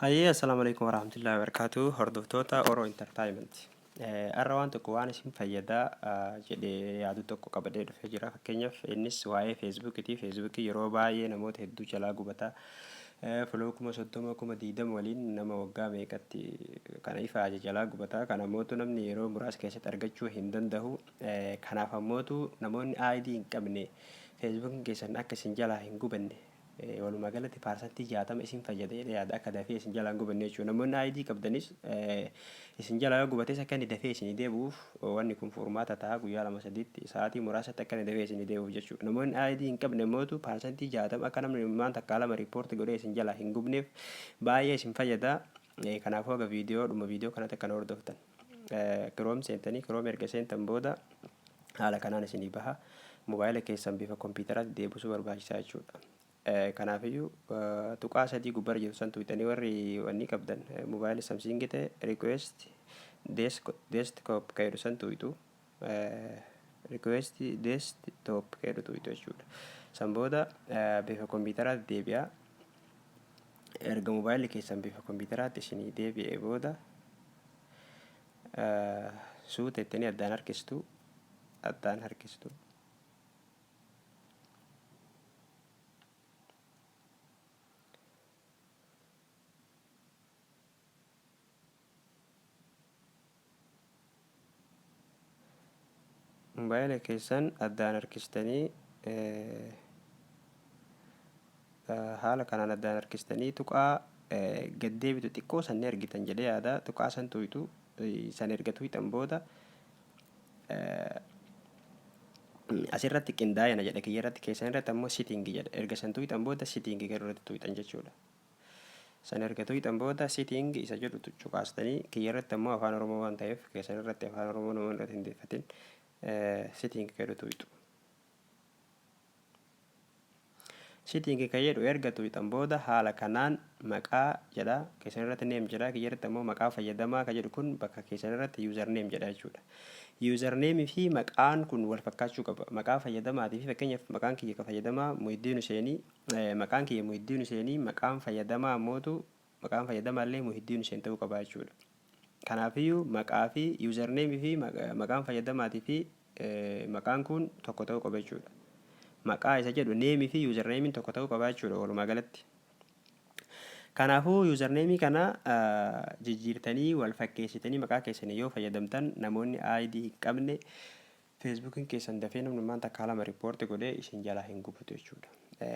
Hayyee assalamu alaikum warahmatullahi wabarakatuh hordoftoota Oro Entertainment. Har'a waan tokko waan isin fayyadaa jedhee yaadu tokko qabadee dhufee jira. Fakkeenyaaf innis waa'ee Feesbuukiiti. Feesbuukii yeroo baay'ee namoota hedduu jalaa gubataa. Foloo 30,000 waliin nama waggaa meeqatti kana ifaa jalaa gubataa. Kana ammootu namni yeroo muraasa keessatti argachuu hin danda'u. Kanaaf ammootu namoonni ID hin qabne Feesbuukiin keessan akka isin jalaa hin gubanne. Walumaa galatti paarsantii 60 isin fayyadee yaada akka dafee isin jalaan gubanne jechuudha. Namoonni ID qabdanis isin jalaa gubates akka inni dafee isin deebi'uuf wanni kun furmaata ta'a guyyaa 2-3 sa'aatii muraasatti akka inni dafee isin deebi'uuf jechuudha. Namoonni ID hin qabne mootu paarsantii 60 akka namni maanta kalama riippoorti godhee isin jalaa hin gubneef baay'ee isin fayyada. Kanaafuu aga viidiyoo kanatti akka hordoftan. Kiroom seentanii kiroom erga seentan booda haala kanaan isinii baha. Mobaayila keessan bifa kompiitaraatti deebisuu barbaachisaa jechuudha. Kanaafiyyuu tuqaa sadii gubbarra jiru san tuqxanii warri wanni qabdan mobaayilii Samsung ta'e request desktop kan jedhu san tuqxu request desktop kan jedhu tuqxu jechuudha. San booda bifa kompiitaraatti deebi'a. Erga mobaayilii keessan bifa kompiitaraatti isinii deebi'ee booda suuta ittanii addaan harkistu. Mobaayila keessan addaan harkistanii haala kanaan addaan harkistanii tuqaa gaddeebitu xiqqoo sanni argitan jedhee yaada tuqaa san tuqxu san erga tuqxan booda asirratti qindaa'ina jedha kiyya irratti keessan irratti ammoo sitingi jedha erga san tuqxan booda sitingi irratti tuqxan jechuudha. San erga tuqxan booda sitingi isa jedhu tuqaastanii kiyya irratti ammoo afaan oromoo waan ta'eef keessan irratti afaan oromoo nama irratti hin deeffatin. Sitting kan jedhu sitting kan jedhu erga tuqxan booda haala kanaan maqaa jedha keessan irratti name jedha kiyya irratti ammoo maqaa fayyadamaa kan jedhu kun bakka keessan irratti username jedha jechuudha. Username fi maqaan kun wal fakkaachuu qaba. Maqaa fayyadamaatii fi fakkeenyaaf maqaan kiyya kan fayyadamaa Muhiddiin Huseenii maqaan kiyya Muhiddiin Huseenii maqaan fayyadamaa ammootu maqaan fayyadamaa illee Muhiddiin Huseen ta'uu qaba jechuudha. Kanaafiyyuu maqaa fi username fi maqaan fayyadamaatii fi maqaan kun tokko ta'uu qaba jechuudha. Maqaa isa jedhu name fi username tokko ta'uu qaba jechuudha walumaa galatti. Kanaafuu username kana jijjiirtanii wal fakkeessitanii maqaa keessanii yoo fayyadamtan namoonni ID hin qabne Feesbuukiin keessan dafee namni maanta kalama riippoorti godhee isin jalaa hin gubatu jechuudha.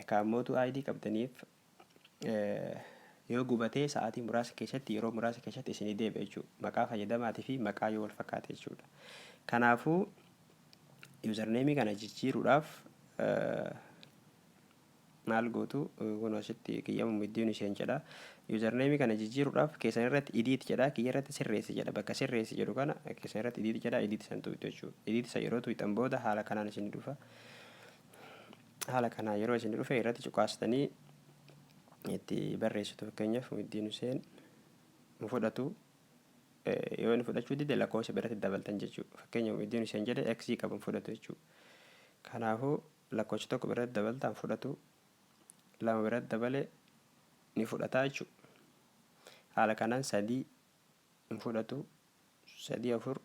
Kaammootu ID qabdaniif yoo gubatee sa'aatii muraasa keessatti yeroo muraasa keessatti isinii deebi'a jechuudha. Maqaa fayyadamaatii fi maqaa yoo wal fakkaate jechuudha. Kanaafuu username kana jijjiiruudhaaf maal gootu kun asitti kiyya Muhiddiin Huseen jedha. Username kana jijjiiruudhaaf keessan irratti edit jedha kiyya irratti sirreessi jedha bakka sirreessi jedhu kana keessan irratti edit jedha edit san tuqxu jechuudha. Edit san yeroo tuqxan booda haala kanaan isin dhufa. Haala kanaan yeroo isin dhufe irratti cuqaastanii itti barreessitu fakkeenyaaf Muhiddiin Huseen nu fudhatu yoo inni fudhachuu dide lakkoofsa biratti dabaltan jechuudha. Fakkeenyaaf Muhiddiin Huseen jedhe X qaban fudhatu jechuudha. Kanaafuu lakkoofsa tokko biratti dabaltaan fudhatu lama biratti dabale ni fudhata jechuudha. Haala kanaan 3 ni fudhatu 3 4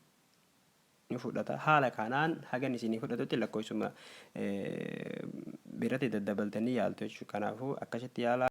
ni fudhata. Haala kanaan hagan isinii fudhatutti lakkoofsuma biratti daddabaltanii yaaltu jechuudha. Kanaafuu akkasitti yaala.